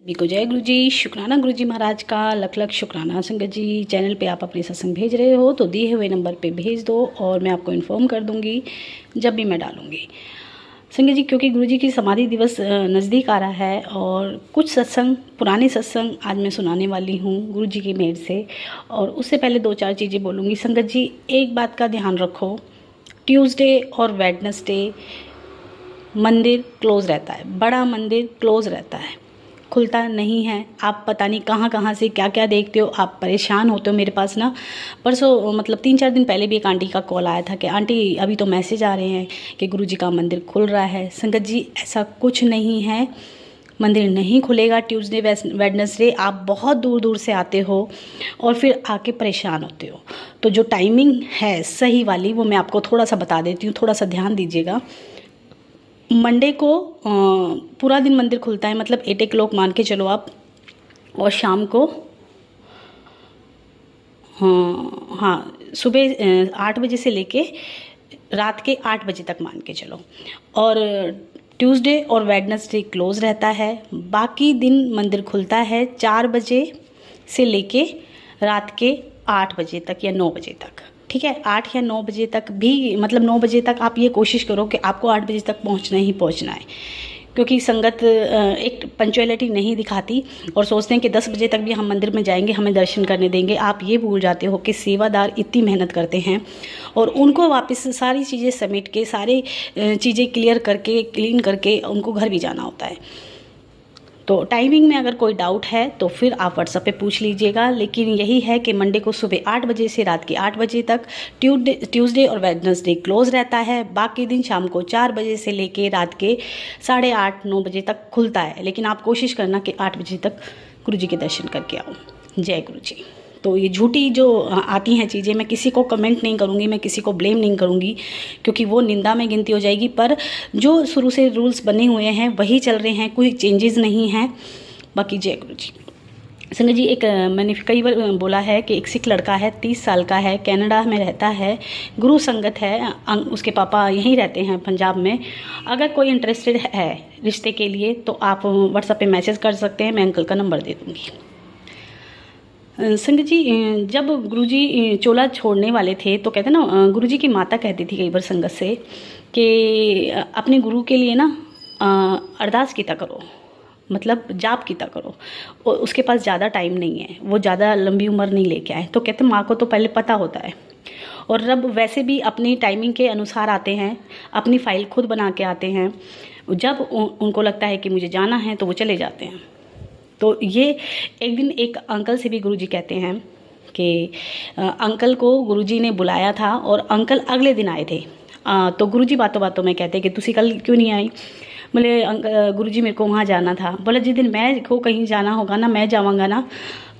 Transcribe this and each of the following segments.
सभी को जय गुरु जी। शुक्राना गुरु जी महाराज का लख लख शुक्राना। संगत जी, चैनल पे आप अपने सत्संग भेज रहे हो तो दिए हुए नंबर पे भेज दो और मैं आपको इन्फॉर्म कर दूंगी जब भी मैं डालूंगी। संगत जी, क्योंकि गुरु जी की समाधि दिवस नज़दीक आ रहा है और कुछ सत्संग, पुराने सत्संग आज मैं सुनाने वाली हूँ गुरु जी की मेहर से। और उससे पहले दो चार चीज़ें बोलूँगी। संगत जी, एक बात का ध्यान रखो, ट्यूसडे और वेडनेसडे मंदिर क्लोज़ रहता है, बड़ा मंदिर क्लोज़ रहता है, खुलता नहीं है। आप पता नहीं कहाँ कहाँ से क्या क्या देखते हो, आप परेशान होते हो। मेरे पास ना परसों मतलब 3-4 दिन पहले भी एक आंटी का कॉल आया था कि आंटी अभी तो मैसेज आ रहे हैं कि गुरुजी का मंदिर खुल रहा है। संगत जी, ऐसा कुछ नहीं है, मंदिर नहीं खुलेगा ट्यूसडे वेडनेसडे। आप बहुत दूर दूर से आते हो और फिर आके परेशान होते हो। तो जो टाइमिंग है सही वाली वो मैं आपको थोड़ा सा बता देती हूँ, थोड़ा सा ध्यान दीजिएगा। मंडे को पूरा दिन मंदिर खुलता है, मतलब 8 o'clock मान के चलो आप, और शाम को हाँ सुबह 8 बजे से लेके रात के 8 बजे तक मान के चलो। और ट्यूसडे और वेडनेसडे क्लोज़ रहता है। बाकी दिन मंदिर खुलता है 4 बजे से लेके रात के 8 बजे तक या 9 बजे तक। ठीक है, 8 या 9 बजे तक भी, मतलब 9 बजे तक आप ये कोशिश करो कि आपको 8 बजे तक पहुंचना ही पहुंचना है। क्योंकि संगत एक पंचुअलिटी नहीं दिखाती और सोचते हैं कि 10 बजे तक भी हम मंदिर में जाएंगे, हमें दर्शन करने देंगे। आप ये भूल जाते हो कि सेवादार इतनी मेहनत करते हैं और उनको वापस सारी चीज़ें समेट के, सारी चीज़ें क्लियर करके, क्लीन करके उनको घर भी जाना होता है। तो टाइमिंग में अगर कोई डाउट है तो फिर आप व्हाट्सएप पे पूछ लीजिएगा। लेकिन यही है कि मंडे को सुबह 8 बजे से रात के 8 बजे तक, ट्यूसडे और वेडनेसडे क्लोज़ रहता है। बाकी दिन शाम को 4 बजे से लेके रात के 8:30-9 बजे तक खुलता है। लेकिन आप कोशिश करना कि 8 बजे तक गुरु जी के दर्शन करके आओ। जय गुरु जी। तो ये झूठी जो आती हैं चीज़ें, मैं किसी को कमेंट नहीं करूँगी, मैं किसी को ब्लेम नहीं करूँगी, क्योंकि वो निंदा में गिनती हो जाएगी। पर जो शुरू से रूल्स बने हुए हैं वही चल रहे हैं, कोई चेंजेस नहीं हैं। बाकी जय गुरु जी। संगत जी, एक मैंने कई बार बोला है कि एक सिख लड़का है, 30 साल का है, कनाडा में रहता है, गुरु संगत है, उसके पापा यहीं रहते हैं पंजाब में। अगर कोई इंटरेस्टेड है रिश्ते के लिए तो आप व्हाट्सएप पे मैसेज कर सकते हैं, मैं अंकल का नंबर दे दूँगी। संगत जी, जब गुरुजी चोला छोड़ने वाले थे तो कहते ना, गुरुजी की माता कहती थी कई बार संगत से कि अपने गुरु के लिए ना अरदास कीता करो, मतलब जाप कीता करो। और उसके पास ज़्यादा टाइम नहीं है, वो ज़्यादा लंबी उम्र नहीं लेके आए। तो कहते माँ को तो पहले पता होता है, और रब वैसे भी अपनी टाइमिंग के अनुसार आते हैं, अपनी फ़ाइल खुद बना के आते हैं। जब उनको लगता है कि मुझे जाना है तो वो चले जाते हैं। तो ये एक दिन एक अंकल से भी गुरुजी कहते हैं कि अंकल को गुरुजी ने बुलाया था और अंकल अगले दिन आए थे। तो गुरुजी बातों बातों में कहते कि तुसी कल क्यों नहीं आई। बोले गुरुजी मेरे को वहाँ जाना था। बोले जिस दिन मैं को कहीं जाना होगा ना, मैं जावांगा ना,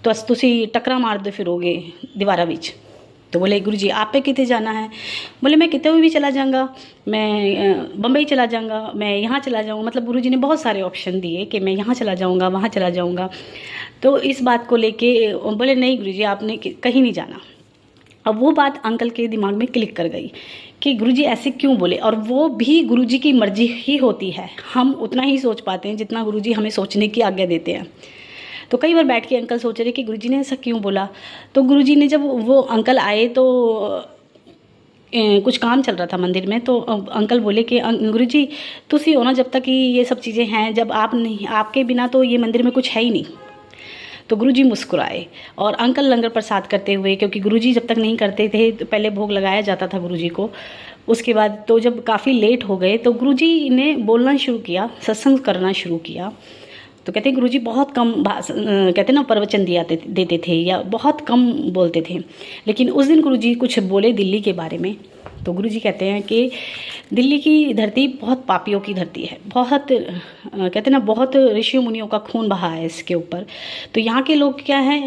तो तुसी टकरा मारते फिरोगे दीवारा विच। तो बोले गुरुजी आप पे कितने जाना है। बोले मैं कितने भी चला जाऊँगा, मैं बम्बई चला जाऊँगा, मैं यहाँ चला जाऊँगा। मतलब गुरुजी ने बहुत सारे ऑप्शन दिए कि मैं यहाँ चला जाऊँगा, वहाँ चला जाऊँगा। तो इस बात को लेके बोले नहीं गुरुजी आपने कहीं नहीं जाना। अब वो बात अंकल के दिमाग में क्लिक कर गई कि गुरुजी ऐसे क्यों बोले, और वो भी गुरुजी की मर्जी ही होती है। हम उतना ही सोच पाते हैं जितना गुरुजी हमें सोचने की आज्ञा देते हैं। तो कई बार बैठ के अंकल सोच रहे कि गुरुजी ने ऐसा क्यों बोला। तो गुरुजी ने, जब वो अंकल आए तो कुछ काम चल रहा था मंदिर में, तो अंकल बोले कि गुरुजी तुसी हो ना, जब तक कि ये सब चीज़ें हैं, जब आप नहीं, आपके बिना तो ये मंदिर में कुछ है ही नहीं। तो गुरुजी मुस्कुराए और अंकल लंगर प्रसाद करते हुए, क्योंकि गुरुजी जब तक नहीं करते थे तो पहले भोग लगाया जाता था गुरुजी को। उसके बाद तो जब काफ़ी लेट हो गए तो गुरुजी ने बोलना शुरू किया, सत्संग करना शुरू किया। तो कहते गुरुजी बहुत कम कहते ना प्रवचन देते थे या बहुत कम बोलते थे। लेकिन उस दिन गुरुजी कुछ बोले दिल्ली के बारे में। तो गुरुजी कहते हैं कि दिल्ली की धरती बहुत पापियों की धरती है, बहुत कहते ना बहुत ऋषियों मुनियों का खून बहा है इसके ऊपर। तो यहाँ के लोग क्या है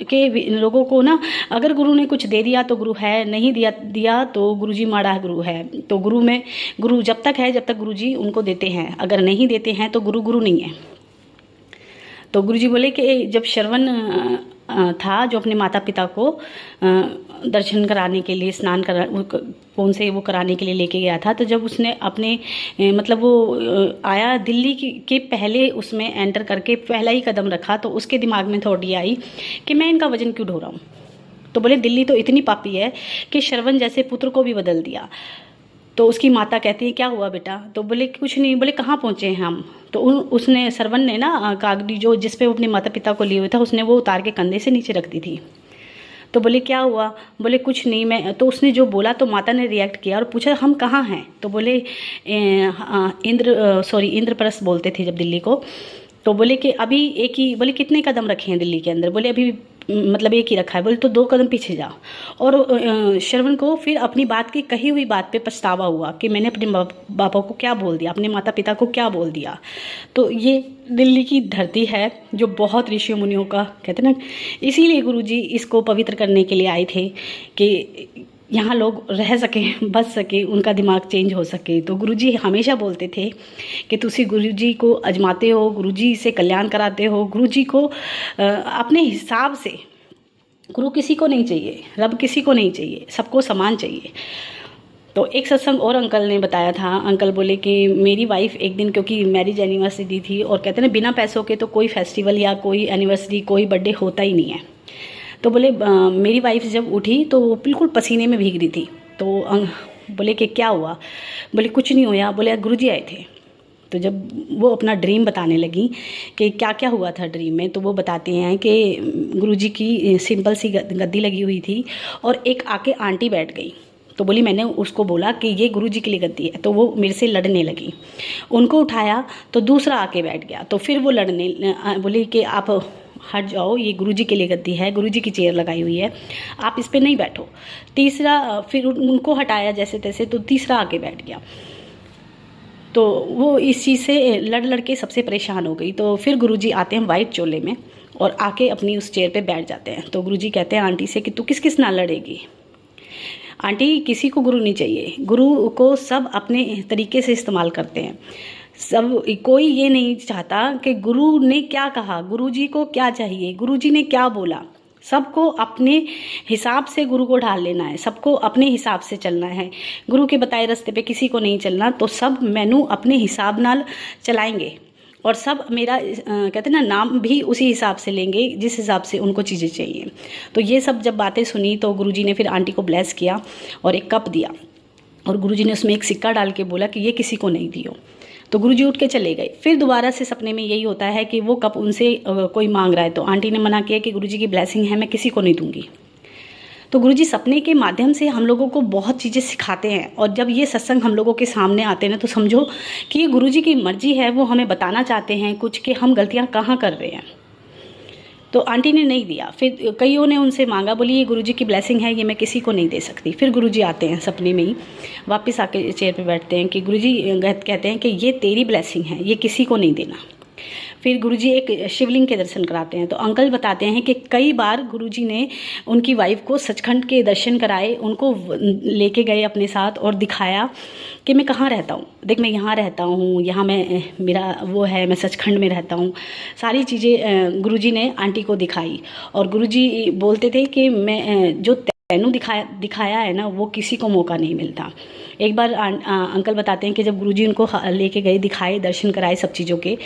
कि लोगों को ना, अगर गुरु ने कुछ दे दिया तो गुरु है, नहीं दिया तो गुरुजी माड़ा गुरु है। तो गुरु जब तक है, जब तक गुरुजी उनको देते हैं, अगर नहीं देते हैं तो गुरु नहीं है। तो गुरुजी बोले कि जब श्रवण था जो अपने माता पिता को दर्शन कराने के लिए, स्नान करा कौन से वो कराने के लिए लेके गया था। तो जब उसने अपने मतलब वो आया दिल्ली के पहले उसमें एंटर करके पहला ही कदम रखा, तो उसके दिमाग में थॉट ये आई कि मैं इनका वजन क्यों ढो रहा हूँ। तो बोले दिल्ली तो इतनी पापी है कि श्रवण जैसे पुत्र को भी बदल दिया। तो उसकी माता कहती है क्या हुआ बेटा? तो बोले कुछ नहीं। बोले कहाँ पहुँचे हैं हम? तो उसने श्रवण ने ना कागड़ी जो जिस पे वो अपने माता पिता को लिए हुए था, उसने वो उतार के कंधे से नीचे रख दी थी। तो बोले क्या हुआ? बोले कुछ नहीं मैं। तो उसने जो बोला तो माता ने रिएक्ट किया और पूछा हम कहाँ हैं? तो बोले इंद्रप्रस्थ बोलते थे जब दिल्ली को। तो बोले कि अभी एक ही। बोले कितने कदम रखे हैं दिल्ली के अंदर? बोले अभी मतलब एक ही रखा है। बोले तो 2 कदम पीछे जाओ। और श्रवण को फिर अपनी बात की कही हुई बात पे पछतावा हुआ कि मैंने अपने पापा को क्या बोल दिया, अपने माता पिता को क्या बोल दिया। तो ये दिल्ली की धरती है जो बहुत ऋषि मुनियों का कहते हैं ना, इसीलिए गुरुजी इसको पवित्र करने के लिए आए थे कि यहाँ लोग रह सकें, बच सके, उनका दिमाग चेंज हो सके। तो गुरुजी हमेशा बोलते थे कि तुसी गुरुजी को अजमाते हो, गुरुजी से कल्याण कराते हो, गुरुजी को अपने हिसाब से। गुरु किसी को नहीं चाहिए, रब किसी को नहीं चाहिए, सबको समान चाहिए। तो एक सत्संग और अंकल ने बताया था। अंकल बोले कि मेरी वाइफ एक दिन, क्योंकि मैरिज एनिवर्सरी थी और कहते हैं ना बिना पैसों के तो कोई फेस्टिवल या कोई एनिवर्सरी कोई बर्थडे होता ही नहीं है। तो बोले मेरी वाइफ जब उठी तो वो बिल्कुल पसीने में भीग रही थी। तो बोले कि क्या हुआ? बोले कुछ नहीं हुआ। बोले गुरुजी आए थे। तो जब वो अपना ड्रीम बताने लगी कि क्या क्या हुआ था ड्रीम में, तो वो बताते हैं कि गुरुजी की सिंपल सी गद्दी लगी हुई थी और एक आके आंटी बैठ गई। तो बोली मैंने उसको बोला कि ये गुरुजी के लिए गद्दी है, तो वो मेरे से लड़ने लगी। उनको उठाया तो दूसरा आके बैठ गया। तो फिर वो लड़ने बोली कि आप हट जाओ, ये गुरुजी के लिए गद्दी है, गुरुजी की चेयर लगाई हुई है, आप इस पे नहीं बैठो। तीसरा फिर उनको हटाया जैसे तैसे, तो तीसरा आके बैठ गया। तो वो इस चीज़ से लड़ लड़ के सबसे परेशान हो गई। तो फिर गुरुजी आते हैं वाइट चोले में और आके अपनी उस चेयर पे बैठ जाते हैं। तो गुरुजी कहते हैं आंटी से कि तू किस किस ना लड़ेगी? आंटी किसी को गुरु नहीं चाहिए, गुरु को सब अपने तरीके से इस्तेमाल करते हैं। सब कोई ये नहीं चाहता कि गुरु ने क्या कहा, गुरुजी को क्या चाहिए, गुरुजी ने क्या बोला। सबको अपने हिसाब से गुरु को ढाल लेना है, सबको अपने हिसाब से चलना है। गुरु के बताए रास्ते पे किसी को नहीं चलना। तो सब मैनू अपने हिसाब नाल चलाएंगे और सब मेरा कहते ना नाम भी उसी हिसाब से लेंगे जिस हिसाब से उनको चीज़ें चाहिए। तो ये सब जब बातें सुनी तो गुरुजी ने फिर आंटी को ब्लेस किया और एक कप दिया और गुरुजी ने उसमें एक सिक्का डाल के बोला कि ये किसी को नहीं दियो। तो गुरुजी उठ के चले गए। फिर दोबारा से सपने में यही होता है कि वो कप उनसे कोई मांग रहा है। तो आंटी ने मना किया कि गुरुजी की ब्लेसिंग है, मैं किसी को नहीं दूंगी। तो गुरुजी सपने के माध्यम से हम लोगों को बहुत चीज़ें सिखाते हैं और जब ये सत्संग हम लोगों के सामने आते हैं ना, तो समझो कि ये गुरुजी की मर्जी है, वो हमें बताना चाहते हैं कुछ कि हम गलतियाँ कहाँ कर रहे हैं। तो आंटी ने नहीं दिया। फिर कईयों ने उनसे मांगा, बोली ये गुरुजी की ब्लेसिंग है, ये मैं किसी को नहीं दे सकती। फिर गुरुजी आते हैं सपने में ही, वापस आके चेयर पे बैठते हैं कि गुरुजी कहते हैं कि ये तेरी ब्लेसिंग है, ये किसी को नहीं देना। फिर गुरुजी एक शिवलिंग के दर्शन कराते हैं। तो अंकल बताते हैं कि कई बार गुरुजी ने उनकी वाइफ को सचखंड के दर्शन कराए, उनको लेके गए अपने साथ और दिखाया कि मैं कहाँ रहता हूँ, देख मैं यहाँ रहता हूँ, यहाँ मैं मेरा वो है, मैं सचखंड में रहता हूँ। सारी चीज़ें गुरुजी ने आंटी को दिखाई और गुरुजी बोलते थे कि मैं जो तैनू दिखाया है ना, वो किसी को मौका नहीं मिलता। एक बार अंकल बताते हैं कि जब गुरुजी उनको लेके गए, दिखाए, दर्शन कराए सब चीज़ों के,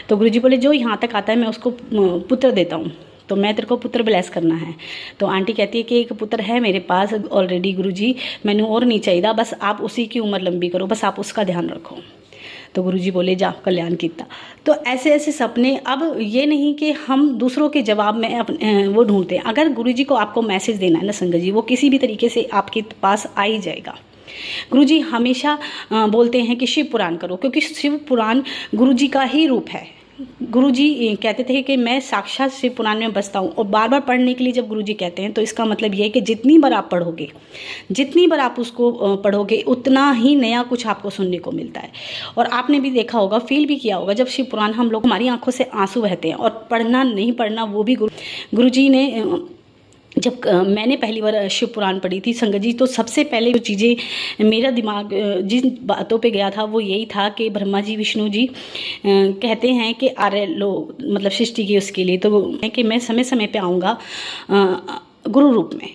तो गुरुजी बोले जो यहाँ तक आता है मैं उसको पुत्र देता हूँ, तो मैं तेरे को पुत्र ब्लेस करना है। तो आंटी कहती है कि एक पुत्र है मेरे पास ऑलरेडी गुरुजी, मैनू और नहीं चाहिए, बस आप उसी की उम्र लंबी करो, बस आप उसका ध्यान रखो। तो गुरुजी बोले जा कल्याण किया। तो ऐसे ऐसे सपने। अब ये नहीं कि हम दूसरों के जवाब में अपने वो ढूंढते हैं। अगर गुरुजी को आपको मैसेज देना है ना संगत जी, वो किसी भी तरीके से आपके पास आ ही जाएगा। गुरुजी हमेशा बोलते हैं कि शिव पुराण करो, क्योंकि शिव पुराण गुरुजी का ही रूप है। गुरुजी कहते थे कि मैं साक्षात शिव पुराण में बसता हूँ, और बार बार पढ़ने के लिए जब गुरुजी कहते हैं तो इसका मतलब ये है कि जितनी बार आप पढ़ोगे, जितनी बार आप उसको पढ़ोगे, उतना ही नया कुछ आपको सुनने को मिलता है। और आपने भी देखा होगा, फील भी किया होगा, जब शिव पुराण हम लोग, हमारी आंखों से आंसू बहते हैं। और पढ़ना नहीं पढ़ना वो भी गुरुजी ने जब मैंने पहली बार शिव पुराण पढ़ी थी संगत जी, तो सबसे पहले जो चीज़ें मेरा दिमाग जिन बातों पे गया था वो यही था कि ब्रह्मा जी विष्णु जी कहते हैं कि आर्य लो मतलब सृष्टि की उसके लिए, तो कि मैं समय समय पे आऊँगा गुरु रूप में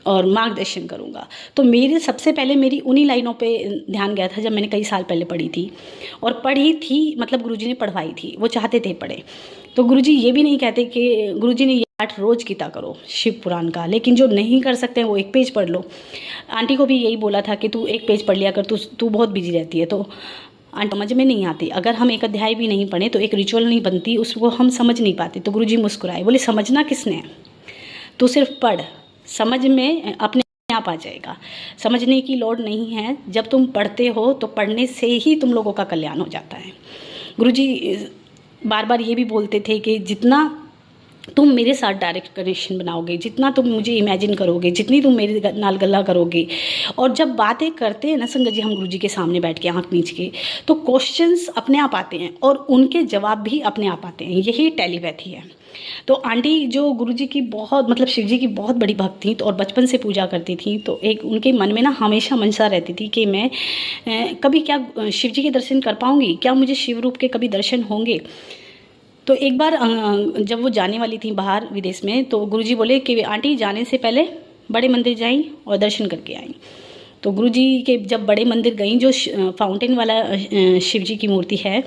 और मार्गदर्शन करूँगा। तो मेरे सबसे पहले मेरी उन्हीं लाइनों पे ध्यान गया था जब मैंने कई साल पहले पढ़ी थी, और पढ़ी थी मतलब गुरुजी ने पढ़वाई थी, वो चाहते थे पढ़े। तो गुरुजी ये भी नहीं कहते कि गुरुजी ने ये 8 रोज़ किया करो शिव पुराण का, लेकिन जो नहीं कर सकते हैं वो 1 पेज पढ़ लो। आंटी को भी यही बोला था कि तू 1 पेज पढ़ लिया कर, तू बहुत बिजी रहती है। तो आंटी समझ में नहीं आती, अगर हम एक अध्याय भी नहीं पढ़े तो एक रिचुअल नहीं बनती, उसको हम समझ नहीं पाते। तो गुरुजी मुस्कुराए, बोले समझना किसने है, तू सिर्फ पढ़, समझ में अपने आप आ जाएगा, समझने की लोड़ नहीं है। जब तुम पढ़ते हो तो पढ़ने से ही तुम लोगों का कल्याण हो जाता है। गुरुजी बार बार ये भी बोलते थे कि जितना तुम मेरे साथ डायरेक्ट कनेक्शन बनाओगे, जितना तुम मुझे इमेजिन करोगे, जितनी तुम मेरे नाल गल्ला करोगे, और जब बातें करते हैं ना संगत जी हम गुरुजी के सामने बैठ के आँख मीच के, तो क्वेश्चंस अपने आप आते हैं और उनके जवाब भी अपने आप आते हैं। यही टेलीपैथी है। तो आंटी जो गुरुजी की बहुत मतलब शिव जी की बहुत बड़ी भक्त थी, तो और बचपन से पूजा करती थी, तो एक उनके मन में ना हमेशा मनसा रहती थी कि मैं कभी क्या शिव जी के दर्शन कर पाऊँगी, क्या मुझे शिव रूप के कभी दर्शन होंगे। तो एक बार जब वो जाने वाली थी बाहर विदेश में, तो गुरुजी बोले कि आंटी जाने से पहले बड़े मंदिर जाएं और दर्शन करके आएं। तो गुरुजी के जब बड़े मंदिर गई, जो फाउंटेन वाला शिव जी की मूर्ति है,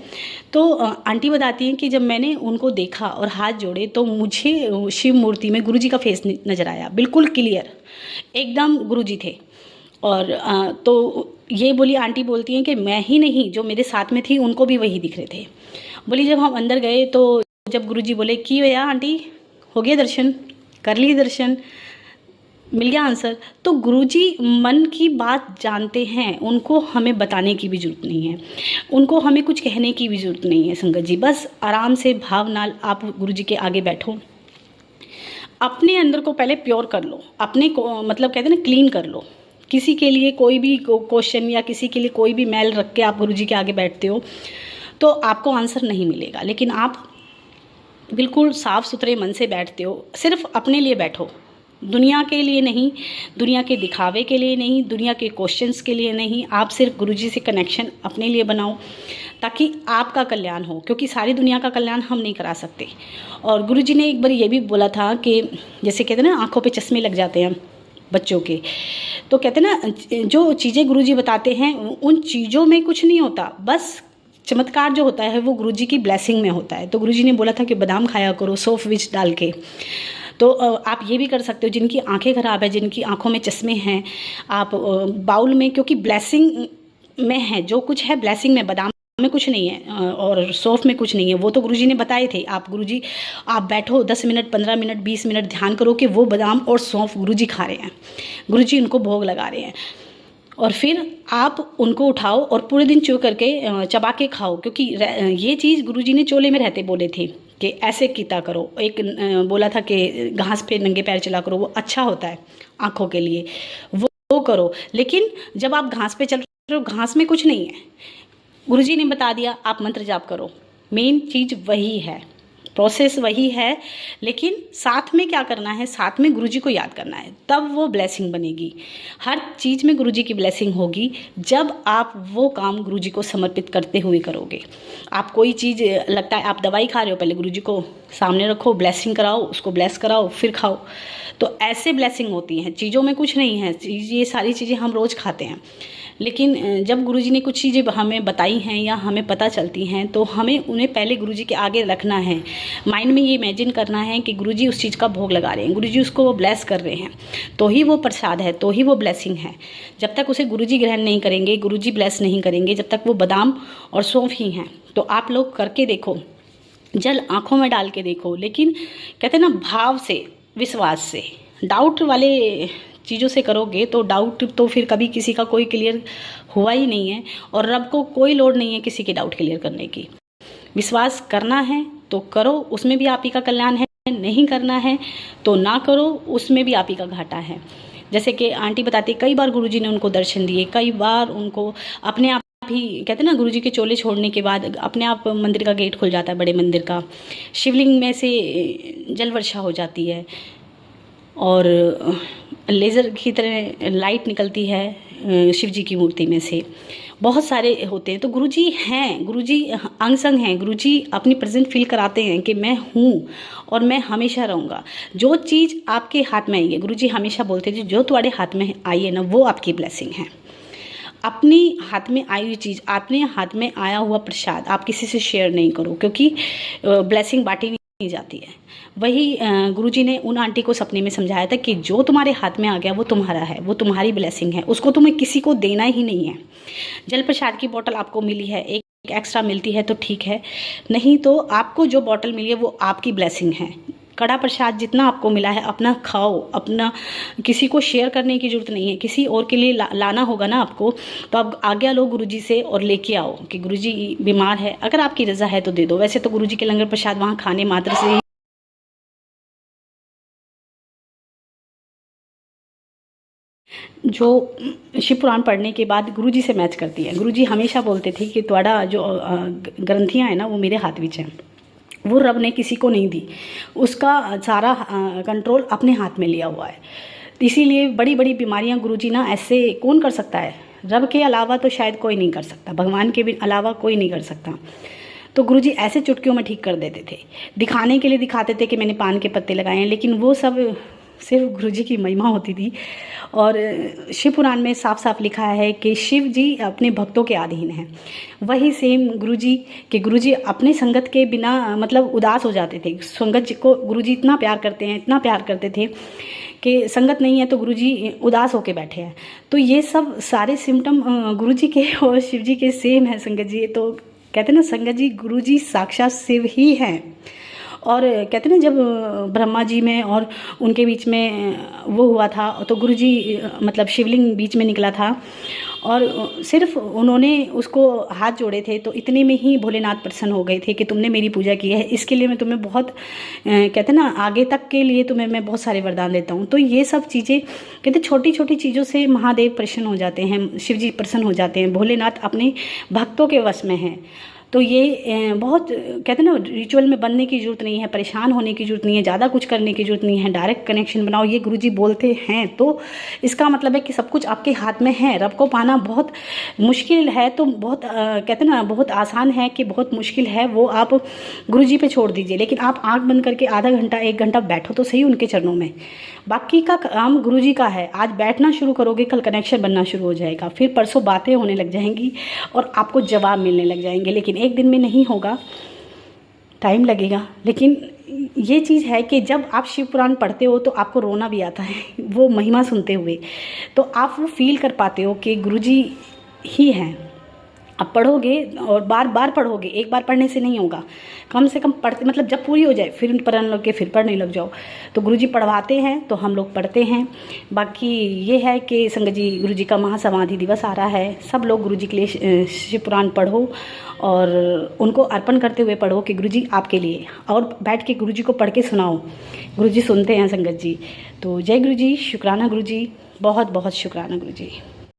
तो आंटी बताती हैं कि जब मैंने उनको देखा और हाथ जोड़े तो मुझे शिव मूर्ति में गुरुजी का फेस नज़र आया, बिल्कुल क्लियर, एकदम गुरुजी थे। और तो ये बोली आंटी बोलती हैं कि मैं ही नहीं, जो मेरे साथ में थी उनको भी वही दिख रहे थे। बोली जब हम अंदर गए तो जब गुरुजी बोले कि भैया आंटी हो गया दर्शन, कर लिए दर्शन, मिल गया आंसर, तो गुरुजी मन की बात जानते हैं, उनको हमें बताने की भी ज़रूरत नहीं है, उनको हमें कुछ कहने की भी ज़रूरत नहीं है संगत जी। बस आराम से भाव नाल आप गुरुजी के आगे बैठो, अपने अंदर को पहले प्योर कर लो, अपने को मतलब कहते हैं ना क्लीन कर लो। किसी के लिए कोई भी क्वेश्चन या किसी के लिए कोई भी मैल रख के आप गुरुजी के आगे बैठते हो तो आपको आंसर नहीं मिलेगा। लेकिन आप बिल्कुल साफ़ सुथरे मन से बैठते हो, सिर्फ अपने लिए बैठो, दुनिया के लिए नहीं, दुनिया के दिखावे के लिए नहीं, दुनिया के क्वेश्चंस के लिए नहीं। आप सिर्फ गुरुजी से कनेक्शन अपने लिए बनाओ ताकि आपका कल्याण हो, क्योंकि सारी दुनिया का कल्याण हम नहीं करा सकते। और गुरुजी ने एक बार ये भी बोला था कि जैसे कहते हैं ना आँखों पे चश्मे लग जाते हैं बच्चों के, तो कहते हैं ना जो चीज़ें गुरुजी बताते हैं उन चीज़ों में कुछ नहीं होता, बस चमत्कार जो होता है वो गुरुजी की ब्लेसिंग में होता है। तो गुरुजी ने बोला था कि बादाम खाया करो सौंफ मिर्च डाल के। तो आप ये भी कर सकते हो, जिनकी आंखें ख़राब है, जिनकी आंखों में चश्मे हैं, आप बाउल में, क्योंकि ब्लेसिंग में है जो कुछ है, ब्लेसिंग में, बादाम में कुछ नहीं है और सौंफ में कुछ नहीं है, वो तो गुरुजी ने बताए थे। आप बैठो 10 मिनट 15 मिनट 20 मिनट ध्यान करो कि वो बादाम और सौंफ गुरुजी खा रहे हैं, गुरुजी उनको भोग लगा रहे हैं, और फिर आप उनको उठाओ और पूरे दिन चबा के खाओ, क्योंकि ये चीज़ गुरुजी ने चोले में रहते बोले थे कि ऐसे कीता करो। एक बोला था कि घास पे नंगे पैर चला करो, वो अच्छा होता है आँखों के लिए, वो करो। लेकिन जब आप घास पे चल रहे हो, घास में कुछ नहीं है, गुरुजी ने बता दिया आप मंत्र जाप करो, मेन चीज़ वही है, प्रोसेस वही है। लेकिन साथ में क्या करना है, साथ में गुरुजी को याद करना है, तब वो ब्लेसिंग बनेगी। हर चीज़ में गुरुजी की ब्लेसिंग होगी जब आप वो काम गुरुजी को समर्पित करते हुए करोगे। आप कोई चीज़ लगता है आप दवाई खा रहे हो, पहले गुरुजी को सामने रखो, ब्लेसिंग कराओ, उसको ब्लेस कराओ, फिर खाओ। तो ऐसे ब्लेसिंग होती हैं, चीज़ों में कुछ नहीं है। ये सारी चीज़ें हम रोज़ खाते हैं, लेकिन जब गुरुजी ने कुछ चीज़ें हमें बताई हैं या हमें पता चलती हैं तो हमें उन्हें पहले गुरुजी के आगे रखना है। माइंड में ये इमेजिन करना है कि गुरुजी उस चीज़ का भोग लगा रहे हैं, गुरुजी उसको वो ब्लेस कर रहे हैं, तो ही वो प्रसाद है, तो ही वो ब्लेसिंग है। जब तक उसे गुरुजी ग्रहण नहीं करेंगे, गुरुजी ब्लेस नहीं करेंगे, जब तक वो बादाम और सौंफ ही हैं। तो आप लोग करके देखो, जल आँखों में डाल के देखो, लेकिन कहते हैं ना भाव से, विश्वास से। डाउट वाले चीज़ों से करोगे तो डाउट तो फिर कभी किसी का कोई क्लियर हुआ ही नहीं है, और रब को कोई लोड नहीं है किसी के डाउट क्लियर करने की। विश्वास करना है तो करो, उसमें भी आप ही का कल्याण है, नहीं करना है तो ना करो, उसमें भी आप ही का घाटा है। जैसे कि आंटी बताती, कई बार गुरुजी ने उनको दर्शन दिए, कई बार उनको अपने आप ही, कहते हैं ना गुरुजी के चोले छोड़ने के बाद अपने आप मंदिर का गेट खुल जाता है, बड़े मंदिर का, शिवलिंग में से जल वर्षा हो जाती है। और लेज़र की तरह लाइट निकलती है शिव जी की मूर्ति में से, बहुत सारे होते हैं। तो गुरुजी हैं, गुरुजी अंग संग हैं, गुरुजी अपनी प्रेजेंट फील कराते हैं कि मैं हूँ और मैं हमेशा रहूँगा। जो चीज़ आपके हाथ में आई है, गुरुजी हमेशा बोलते थे जो तुम्हारे हाथ में आई है ना वो आपकी ब्लेसिंग है। अपनी हाथ में आई हुई चीज़, अपने हाथ में आया हुआ प्रसाद आप किसी से शेयर नहीं करो, क्योंकि ब्लेसिंग बांटी नहीं जाती है। वही गुरुजी ने उन आंटी को सपने में समझाया था कि जो तुम्हारे हाथ में आ गया वो तुम्हारा है, वो तुम्हारी ब्लेसिंग है, उसको तुम्हें किसी को देना ही नहीं है। जल प्रसाद की बोतल आपको मिली है, एक एक्स्ट्रा मिलती है तो ठीक है, नहीं तो आपको जो बोतल मिली है वो आपकी ब्लेसिंग है। कड़ा प्रसाद जितना आपको मिला है अपना खाओ, अपना किसी को शेयर करने की जरूरत नहीं है। किसी और के लिए लाना होगा ना आपको, तो आप आज्ञा लो गुरुजी से और लेके आओ कि गुरुजी बीमार है, अगर आपकी रजा है तो दे दो। वैसे तो गुरुजी के लंगर प्रसाद वहाँ खाने मात्र से ही जो शिव पुराण पढ़ने के बाद गुरुजी से मैच करती है। गुरुजी हमेशा बोलते थे कि तुम्हारा जो ग्रंथियाँ हैं ना वो मेरे हाथ विच हैं, वो रब ने किसी को नहीं दी, उसका सारा कंट्रोल अपने हाथ में लिया हुआ है। इसीलिए बड़ी बड़ी बीमारियां गुरुजी ना ऐसे कौन कर सकता है, रब के अलावा तो शायद कोई नहीं कर सकता, भगवान के भी अलावा कोई नहीं कर सकता। तो गुरुजी ऐसे चुटकियों में ठीक कर देते थे, दिखाने के लिए दिखाते थे कि मैंने पान के पत्ते लगाए हैं, लेकिन वो सब सिर्फ गुरुजी की महिमा होती थी। और शिव पुराण में साफ साफ लिखा है कि शिव जी अपने भक्तों के अधीन हैं। वही सेम गुरुजी कि गुरुजी अपने संगत के बिना मतलब उदास हो जाते थे। संगत को गुरुजी इतना प्यार करते हैं, इतना प्यार करते थे कि संगत नहीं है तो गुरुजी उदास होके बैठे हैं। तो ये सब सारे सिम्टम गुरुजी के और शिव जी के सेम है संगत जी। तो कहते हैं ना संगत जी गुरुजी साक्षात शिव ही हैं। और कहते हैं ना जब ब्रह्मा जी में और उनके बीच में वो हुआ था तो गुरुजी मतलब शिवलिंग बीच में निकला था और सिर्फ उन्होंने उसको हाथ जोड़े थे तो इतने में ही भोलेनाथ प्रसन्न हो गए थे कि तुमने मेरी पूजा की है, इसके लिए मैं तुम्हें बहुत कहते हैं ना आगे तक के लिए तुम्हें मैं बहुत सारे वरदान देता हूँ। तो ये सब चीज़ें कहते छोटी छोटी चीज़ों से महादेव प्रसन्न हो जाते हैं, शिव जी प्रसन्न हो जाते हैं, भोलेनाथ अपने भक्तों के वश में हैं। तो ये बहुत कहते हैं ना रिचुअल में बनने की ज़रूरत नहीं है, परेशान होने की ज़रूरत नहीं है, ज़्यादा कुछ करने की ज़रूरत नहीं है, डायरेक्ट कनेक्शन बनाओ, ये गुरुजी बोलते हैं। तो इसका मतलब है कि सब कुछ आपके हाथ में है। रब को पाना बहुत मुश्किल है तो बहुत कहते हैं ना बहुत आसान है कि बहुत मुश्किल है, वो आप गुरुजी पे छोड़ दीजिए। लेकिन आप आँख बंद करके आधा घंटा 1 घंटा बैठो तो सही उनके चरणों में, बाकी का काम गुरुजी का है। आज बैठना शुरू करोगे कल कनेक्शन बनना शुरू हो जाएगा, फिर परसों बातें होने लग जाएंगी और आपको जवाब मिलने लग जाएंगे। लेकिन एक दिन में नहीं होगा, टाइम लगेगा। लेकिन ये चीज़ है कि जब आप शिव पुराण पढ़ते हो तो आपको रोना भी आता है वो महिमा सुनते हुए, तो आप वो फील कर पाते हो कि गुरुजी ही हैं। आप पढ़ोगे और बार बार पढ़ोगे, एक बार पढ़ने से नहीं होगा, कम से कम पढ़ते मतलब जब पूरी हो जाए फिर पढ़ने लग के फिर पढ़ने लग जाओ। तो गुरुजी पढ़वाते हैं तो हम लोग पढ़ते हैं। बाकी ये है कि संगत जी गुरुजी का महासमाधि दिवस आ रहा है, सब लोग गुरुजी के लिए शिव पुराण पढ़ो और उनको अर्पण करते हुए पढ़ो कि गुरुजी आपके लिए, और बैठ के गुरुजी को पढ़ के सुनाओ, गुरुजी सुनते हैं संगत जी। तो जय गुरुजी, शुक्राना गुरुजी, बहुत बहुत शुक्राना गुरुजी।